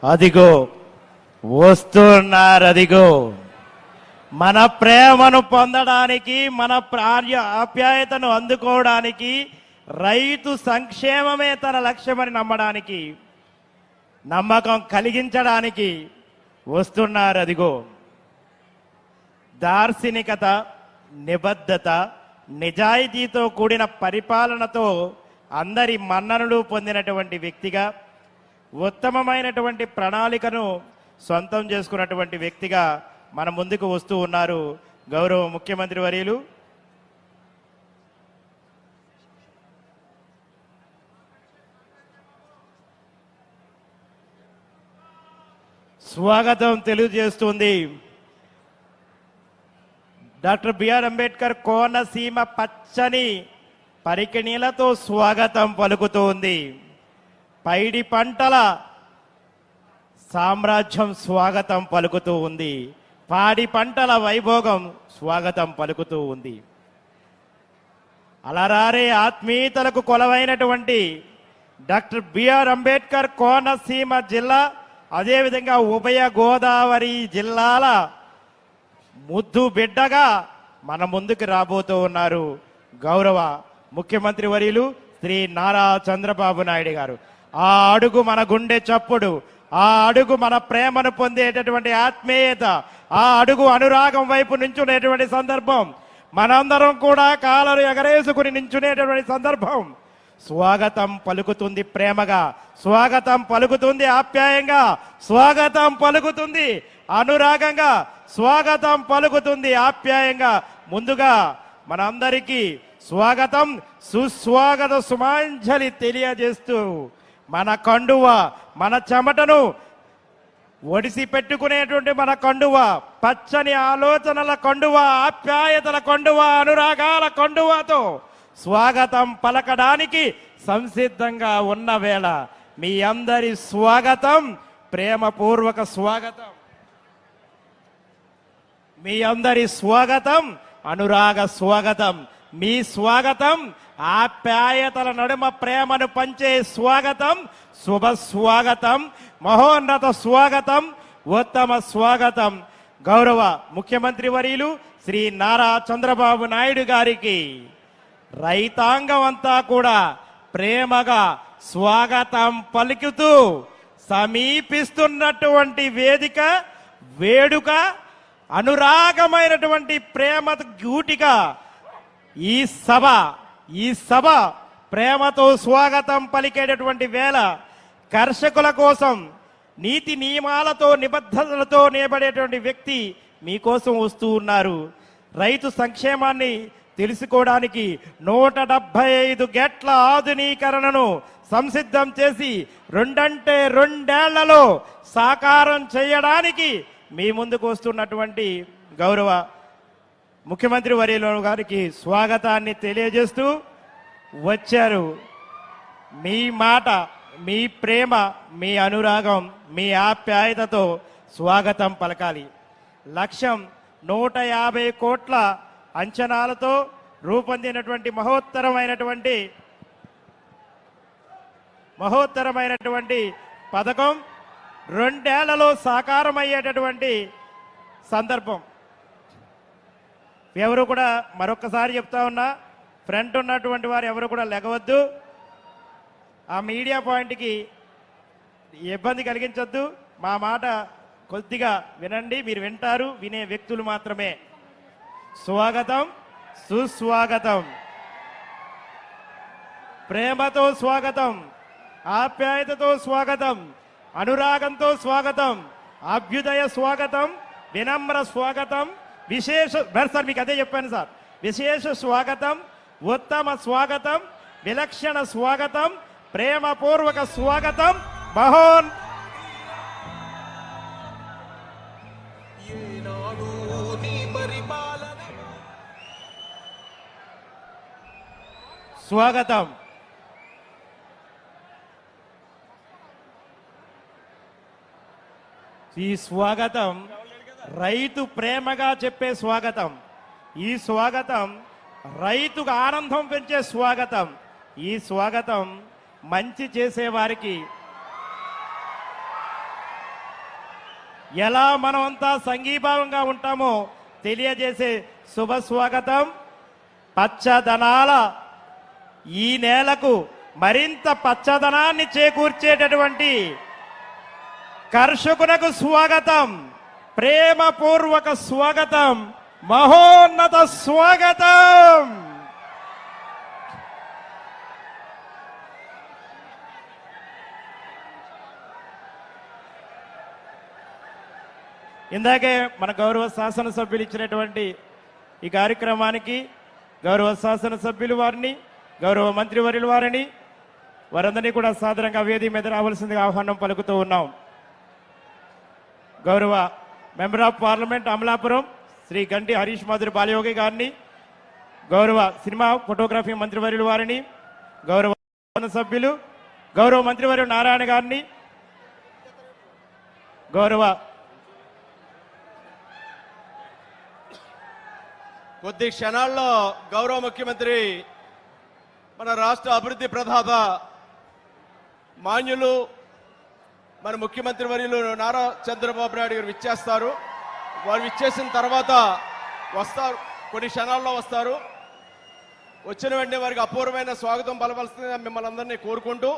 అదిగో వస్తున్నారు. అదిగో మన ప్రేమను పొందడానికి, మన ఆప్యాయతను అందుకోవడానికి, రైతు సంక్షేమమే తన లక్ష్యమని నమ్మడానికి, నమ్మకం కలిగించడానికి వస్తున్నారు. అదిగో దార్శనికత, నిబద్ధత, నిజాయితీతో కూడిన పరిపాలనతో అందరి మన్ననలు పొందినటువంటి వ్యక్తిగా, ఉత్తమమైనటువంటి ప్రణాళికను సొంతం చేసుకున్నటువంటి వ్యక్తిగా మన ముందుకు వస్తూ ఉన్నారు గౌరవ ముఖ్యమంత్రి వర్యులు. స్వాగతం తెలియజేస్తుంది డాక్టర్ బిఆర్ అంబేద్కర్ కోనసీమ పచ్చని పరికిణీలతో స్వాగతం పలుకుతోంది. పైడి పంటల సామ్రాజ్యం స్వాగతం పలుకుతూ ఉంది. పాడి పంటల వైభోగం స్వాగతం పలుకుతూ ఉంది. అలరారే ఆత్మీయతలకు కొలవైనటువంటి డాక్టర్ బిఆర్ అంబేద్కర్ కోనసీమ జిల్లా, అదేవిధంగా ఉభయ గోదావరి జిల్లాల ముద్దు బిడ్డగా మన ముందుకు రాబోతూ ఉన్నారు గౌరవ ముఖ్యమంత్రి వర్యులు శ్రీ నారా చంద్రబాబు నాయుడు గారు. ఆ అడుగు మన గుండె చప్పుడు, ఆ అడుగు మన ప్రేమను పొందేటటువంటి ఆత్మీయత, ఆ అడుగు అనురాగం వైపు నించునేటువంటి సందర్భం, మనందరం కూడా కాలరు ఎగరేసుకుని నించునేటటువంటి సందర్భం. స్వాగతం పలుకుతుంది ప్రేమగా, స్వాగతం పలుకుతుంది ఆప్యాయంగా, స్వాగతం పలుకుతుంది అనురాగంగా, స్వాగతం పలుకుతుంది ఆప్యాయంగా. ముందుగా మనందరికీ స్వాగతం, సుస్వాగత సుమాంజలి తెలియజేస్తూ మన కండువ, మన చెమటను ఒడిసి పెట్టుకునేటువంటి మన కండువ, పచ్చని ఆలోచనల కండువ, ఆప్యాయతల కండువ, అనురాగాల కండువతో స్వాగతం పలకడానికి సంసిద్ధంగా ఉన్న వేళ మీ అందరి స్వాగతం, ప్రేమపూర్వక స్వాగతం, మీ అందరి స్వాగతం, అనురాగ స్వాగతం. మీ స్వాగతం ఆప్యాయతల నడుమ ప్రేమను పంచే స్వాగతం, శుభ స్వాగతం, మహోన్నత స్వాగతం, ఉత్తమ స్వాగతం. గౌరవ ముఖ్యమంత్రి వర్యులు శ్రీ నారా చంద్రబాబు నాయుడు గారికి రైతాంగం అంతా కూడా ప్రేమగా స్వాగతం పలుకుతూ సమీపిస్తున్నటువంటి వేదిక, వేడుక, అనురాగమైనటువంటి ప్రేమ గూటిగా ఈ సభ ప్రేమతో స్వాగతం పలికేటటువంటి వేళ కర్షకుల కోసం నీతి నియమాలతో, నిబద్ధతలతో నిలబడేటువంటి వ్యక్తి మీకోసం వస్తూ ఉన్నారు. రైతు సంక్షేమాన్ని తెలుసుకోవడానికి 175 గేట్ల ఆధునీకరణను సంసిద్ధం చేసి 2 సాకారం చేయడానికి మీ ముందుకు వస్తున్నటువంటి గౌరవ ముఖ్యమంత్రి వర్యులు గారికి స్వాగతాన్ని తెలియజేస్తూ వచ్చారు. మీ మాట, మీ ప్రేమ, మీ అనురాగం, మీ ఆప్యాయతతో స్వాగతం పలకాలి. లక్ష్యం 150 కోట్ల అంచనాలతో రూపొందినటువంటి మహోత్తరమైనటువంటి పథకం 2 సాకారమయ్యేటటువంటి సందర్భం. ఎవరు కూడా మరొకసారి చెప్తా ఉన్నా, ఫ్రంట్ ఉన్నటువంటి వారు ఎవరు కూడా లెగవద్దు. ఆ మీడియా పాయింట్కి ఇబ్బంది కలిగించొద్దు. మా మాట కొద్దిగా వినండి, మీరు వింటారు, వినే వ్యక్తులు మాత్రమే. స్వాగతం, సుస్వాగతం, ప్రేమతో స్వాగతం, ఆప్యాయతతో స్వాగతం, అనురాగంతో స్వాగతం, అభ్యుదయ స్వాగతం, వినమ్ర స్వాగతం, విశేష సార్ మీకు అదే చెప్పాను సార్, విశేష స్వాగతం, ఉత్తమ స్వాగతం, విలక్షణ స్వాగతం, ప్రేమపూర్వక స్వాగతం, స్వాగతం. ఈ స్వాగతం రైతు ప్రేమగా చెప్పే స్వాగతం. ఈ స్వాగతం రైతుకు ఆనందం పెంచే స్వాగతం. ఈ స్వాగతం మంచి చేసేవారికి ఎలా మనమంతా సంఘీభావంగా ఉంటామో తెలియజేసే శుభ స్వాగతం. పచ్చదనాల ఈ నేలకు మరింత పచ్చదనాన్ని చేకూర్చేటటువంటి కర్షకునకు స్వాగతం, ప్రేమపూర్వక స్వాగతం, మహోన్నత స్వాగతం. ఇందాకే మన గౌరవ శాసనసభ్యులు ఇచ్చినటువంటి ఈ కార్యక్రమానికి గౌరవ శాసనసభ్యులు వారిని, గౌరవ మంత్రివర్యుల వారిని, వారందరినీ కూడా సాదరంగా వేదిక మీద రావాల్సిందిగా ఆహ్వానం పలుకుతూ ఉన్నాం. గౌరవ member of parliament Amalapuram Shri Ganti Harish Madhuri Balayogi గారిని, గౌరవ సినిమా ఫోటోగ్రఫీ మంత్రివర్యుల వారిని, గౌరవ సభ్యులు గౌరవ మంత్రివర్యులు నారాయణ గారిని, గౌరవ కొద్ది క్షణాల్లో గౌరవ ముఖ్యమంత్రి మన రాష్ట్ర అభివృద్ధి ప్రదాత మాన్యులు మన ముఖ్యమంత్రి వర్యులు నారా చంద్రబాబు నాయుడు గారు విచ్చేస్తారు. వారు విచ్చేసిన తర్వాత వస్తారు, కొన్ని క్షణాల్లో వస్తారు. వచ్చిన వెంటనే వారికి అపూర్వమైన స్వాగతం పలవలసిందిగా మిమ్మల్ని అందరినీ కోరుకుంటూ